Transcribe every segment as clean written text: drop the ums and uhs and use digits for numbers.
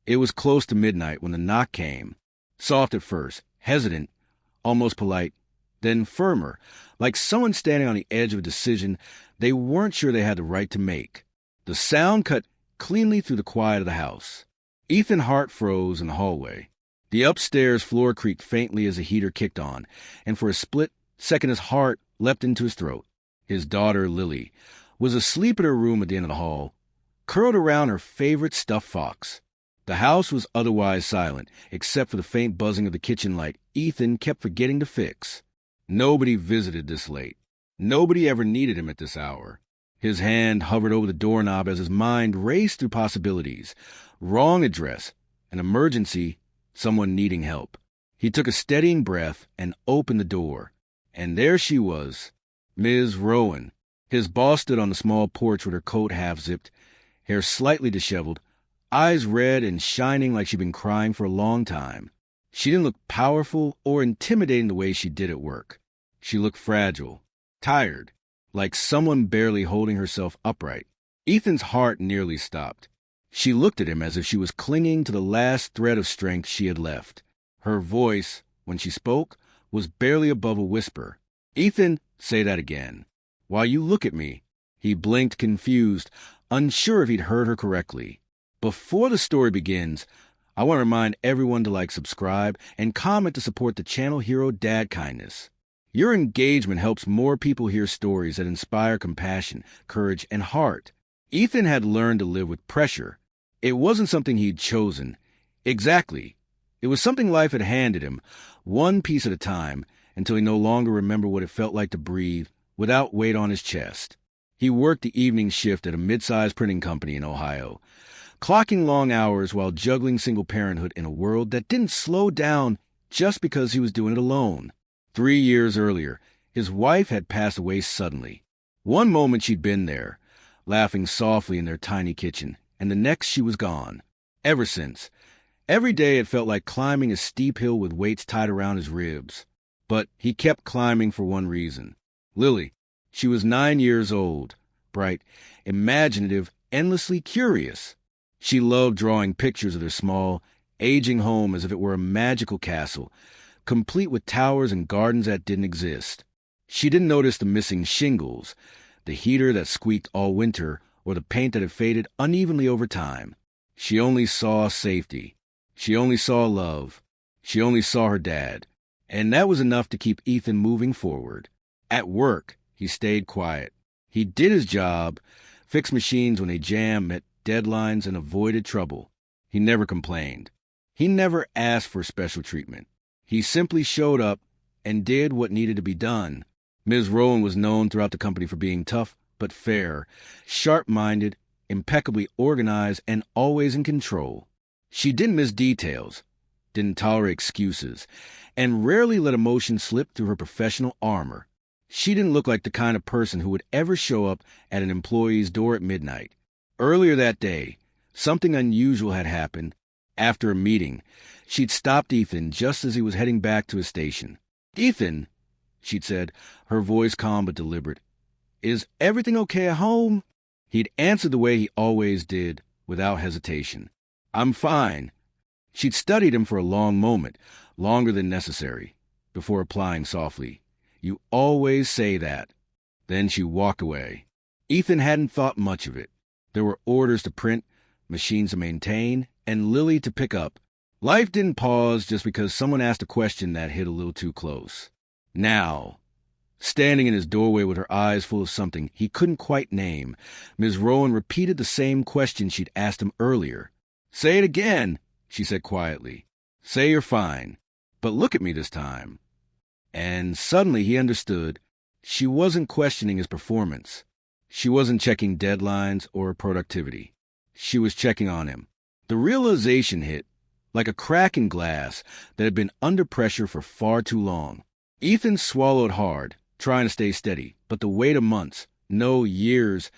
It was close to midnight when the knock came. Soft at first, hesitant, almost polite, then firmer, like someone standing on the edge of a decision they weren't sure they had the right to make. The sound cut cleanly through the quiet of the house. Ethan's heart froze in the hallway. The upstairs floor creaked faintly as the heater kicked on, and for a split second his heart leapt into his throat. His daughter, Lily, was asleep in her room at the end of the hall, curled around her favorite stuffed fox. The house was otherwise silent, except for the faint buzzing of the kitchen light Ethan kept forgetting to fix. Nobody visited this late. Nobody ever needed him at this hour. His hand hovered over the doorknob as his mind raced through possibilities. Wrong address, an emergency, someone needing help. He took a steadying breath and opened the door. And there she was, Ms. Rowan. His boss stood on the small porch with her coat half-zipped, hair slightly disheveled, eyes red and shining like she'd been crying for a long time. She didn't look powerful or intimidating the way she did at work. She looked fragile, tired, like someone barely holding herself upright. Ethan's heart nearly stopped. She looked at him as if she was clinging to the last thread of strength she had left. Her voice, when she spoke, was barely above a whisper. "Ethan, say that again. While you look at me." He blinked, confused, unsure if he'd heard her correctly. Before the story begins, I want to remind everyone to subscribe, and comment to support the channel hero Dad Kindness. Your engagement helps more people hear stories that inspire compassion, courage, and heart. Ethan had learned to live with pressure. It wasn't something he'd chosen. Exactly. It was something life had handed him, one piece at a time, until he no longer remembered what it felt like to breathe without weight on his chest. He worked the evening shift at a mid-sized printing company in Ohio, clocking long hours while juggling single parenthood in a world that didn't slow down just because he was doing it alone. 3 years earlier, his wife had passed away suddenly. One moment she'd been there, laughing softly in their tiny kitchen, and the next she was gone. Ever since. Every day it felt like climbing a steep hill with weights tied around his ribs. But he kept climbing for one reason. Lily. She was 9 years old, bright, imaginative, endlessly curious. She loved drawing pictures of their small, aging home as if it were a magical castle, complete with towers and gardens that didn't exist. She didn't notice the missing shingles, the heater that squeaked all winter, or the paint that had faded unevenly over time. She only saw safety. She only saw love. She only saw her dad. And that was enough to keep Ethan moving forward. At work, he stayed quiet. He did his job, fixed machines when they jammed, met deadlines, and avoided trouble. He never complained. He never asked for special treatment. He simply showed up and did what needed to be done. Ms. Rowan was known throughout the company for being tough but fair, sharp-minded, impeccably organized, and always in control. She didn't miss details, didn't tolerate excuses, and rarely let emotion slip through her professional armor. She didn't look like the kind of person who would ever show up at an employee's door at midnight. Earlier that day, something unusual had happened. After a meeting, she'd stopped Ethan just as he was heading back to his station. "Ethan," she'd said, her voice calm but deliberate, "is everything okay at home?" He'd answered the way he always did, without hesitation. "I'm fine." She'd studied him for a long moment, longer than necessary, before replying softly, "You always say that." Then she walked away. Ethan hadn't thought much of it. There were orders to print, machines to maintain, and Lily to pick up. Life didn't pause just because someone asked a question that hit a little too close. Now, standing in his doorway with her eyes full of something he couldn't quite name, Ms. Rowan repeated the same question she'd asked him earlier. "Say it again," she said quietly. "Say you're fine. But look at me this time." And suddenly he understood. She wasn't questioning his performance. She wasn't checking deadlines or productivity. She was checking on him. The realization hit, like a crack in glass that had been under pressure for far too long. Ethan swallowed hard, trying to stay steady, but the weight of months, no years,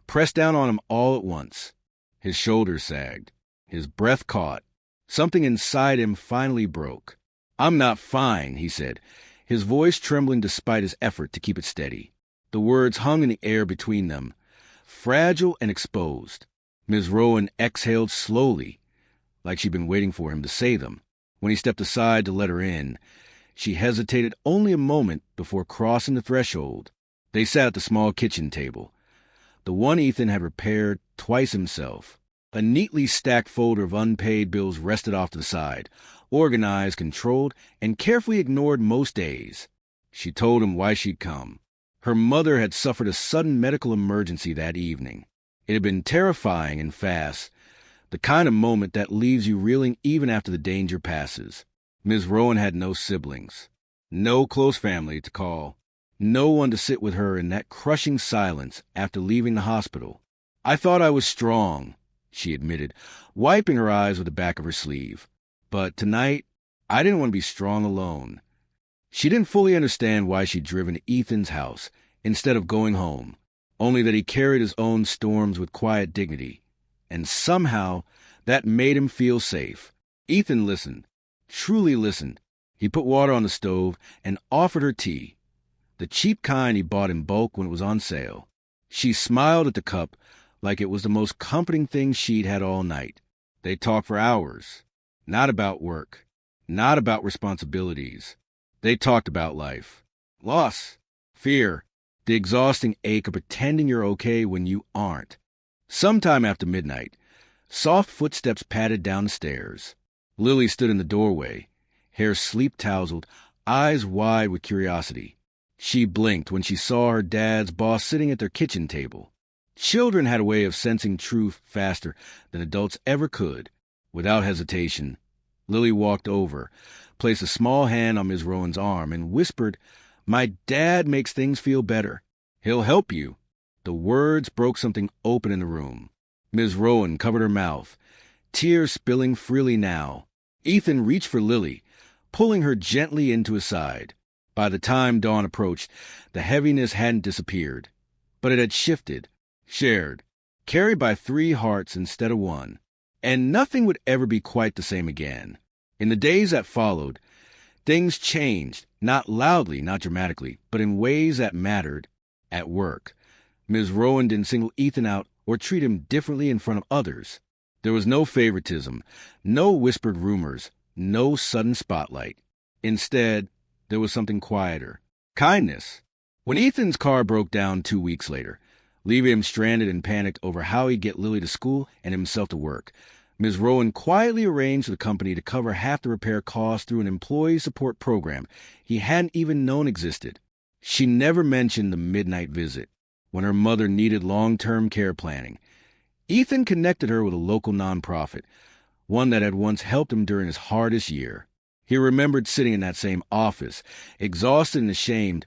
pressed down on him all at once. His shoulders sagged. His breath caught. Something inside him finally broke. "I'm not fine," he said, his voice trembling despite his effort to keep it steady. The words hung in the air between them, fragile and exposed. Ms. Rowan exhaled slowly, like she'd been waiting for him to say them. When he stepped aside to let her in, she hesitated only a moment before crossing the threshold. They sat at the small kitchen table, the one Ethan had repaired twice himself. A neatly stacked folder of unpaid bills rested off to the side, organized, controlled, and carefully ignored most days. She told him why she'd come. Her mother had suffered a sudden medical emergency that evening. It had been terrifying and fast, the kind of moment that leaves you reeling even after the danger passes. Ms. Rowan had no siblings, no close family to call, no one to sit with her in that crushing silence after leaving the hospital. "I thought I was strong," she admitted, wiping her eyes with the back of her sleeve. "But tonight, I didn't want to be strong alone." She didn't fully understand why she'd driven to Ethan's house instead of going home, only that he carried his own storms with quiet dignity, and somehow that made him feel safe. Ethan listened, truly listened. He put water on the stove and offered her tea, the cheap kind he bought in bulk when it was on sale. She smiled at the cup like it was the most comforting thing she'd had all night. They talked for hours, not about work, not about responsibilities. They talked about life, loss, fear, the exhausting ache of pretending you're okay when you aren't. Sometime after midnight, soft footsteps padded down the stairs. Lily stood in the doorway, hair sleep-tousled, eyes wide with curiosity. She blinked when she saw her dad's boss sitting at their kitchen table. Children had a way of sensing truth faster than adults ever could. Without hesitation, Lily walked over, placed a small hand on Ms. Rowan's arm, and whispered, "My dad makes things feel better. He'll help you." The words broke something open in the room. Ms. Rowan covered her mouth, tears spilling freely now. Ethan reached for Lily, pulling her gently into his side. By the time dawn approached, the heaviness hadn't disappeared, but it had shifted, shared, carried by 3 hearts instead of one. And nothing would ever be quite the same again. In the days that followed, things changed, not loudly, not dramatically, but in ways that mattered. At work, Ms. Rowan didn't single Ethan out or treat him differently in front of others. There was no favoritism, no whispered rumors, no sudden spotlight. Instead, there was something quieter. Kindness. When Ethan's car broke down 2 weeks later, leaving him stranded and panicked over how he'd get Lily to school and himself to work, Ms. Rowan quietly arranged for the company to cover half the repair costs through an employee support program he hadn't even known existed. She never mentioned the midnight visit, when her mother needed long-term care planning. Ethan connected her with a local nonprofit, one that had once helped him during his hardest year. He remembered sitting in that same office, exhausted and ashamed,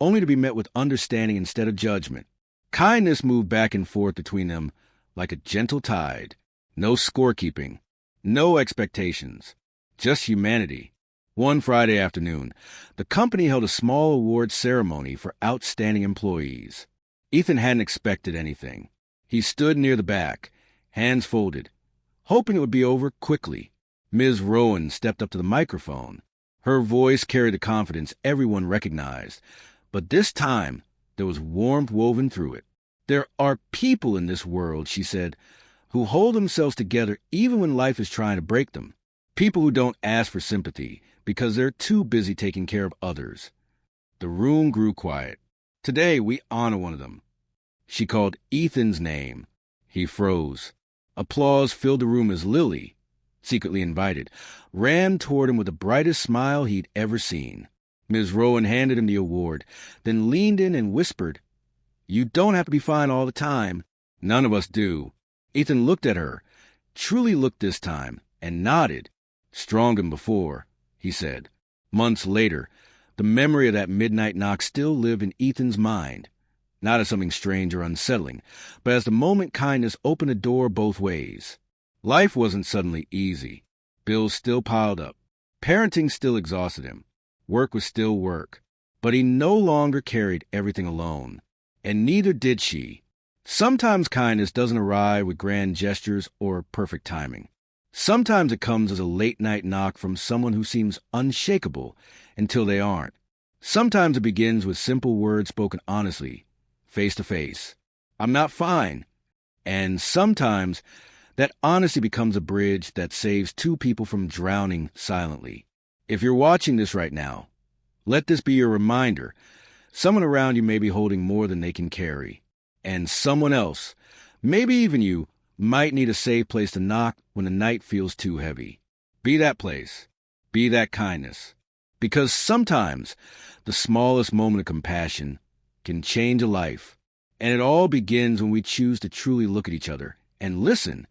only to be met with understanding instead of judgment. Kindness moved back and forth between them like a gentle tide. No scorekeeping, no expectations, just humanity. One Friday afternoon, the company held a small award ceremony for outstanding employees. Ethan hadn't expected anything. He stood near the back, hands folded, hoping it would be over quickly. Ms. Rowan stepped up to the microphone. Her voice carried the confidence everyone recognized, but this time there was warmth woven through it. "There are people in this world," she said, "who hold themselves together even when life is trying to break them. People who don't ask for sympathy because they're too busy taking care of others." The room grew quiet. "Today we honor one of them." She called Ethan's name. He froze. Applause filled the room as Lily, secretly invited, ran toward him with the brightest smile he'd ever seen. Ms. Rowan handed him the award, then leaned in and whispered, "You don't have to be fine all the time." "None of us do." Ethan looked at her, truly looked this time, and nodded. "Stronger than before," he said. Months later, the memory of that midnight knock still lived in Ethan's mind, not as something strange or unsettling, but as the moment kindness opened a door both ways. Life wasn't suddenly easy. Bills still piled up. Parenting still exhausted him. Work was still work. But he no longer carried everything alone. And neither did she. Sometimes kindness doesn't arrive with grand gestures or perfect timing. Sometimes it comes as a late-night knock from someone who seems unshakable until they aren't. Sometimes it begins with simple words spoken honestly, face to face. "I'm not fine." And sometimes That honesty becomes a bridge that saves two people from drowning silently. If you're watching this right now, let this be your reminder. Someone around you may be holding more than they can carry. And someone else, maybe even you, might need a safe place to knock when the night feels too heavy. Be that place. Be that kindness. Because sometimes the smallest moment of compassion can change a life. And it all begins when we choose to truly look at each other and listen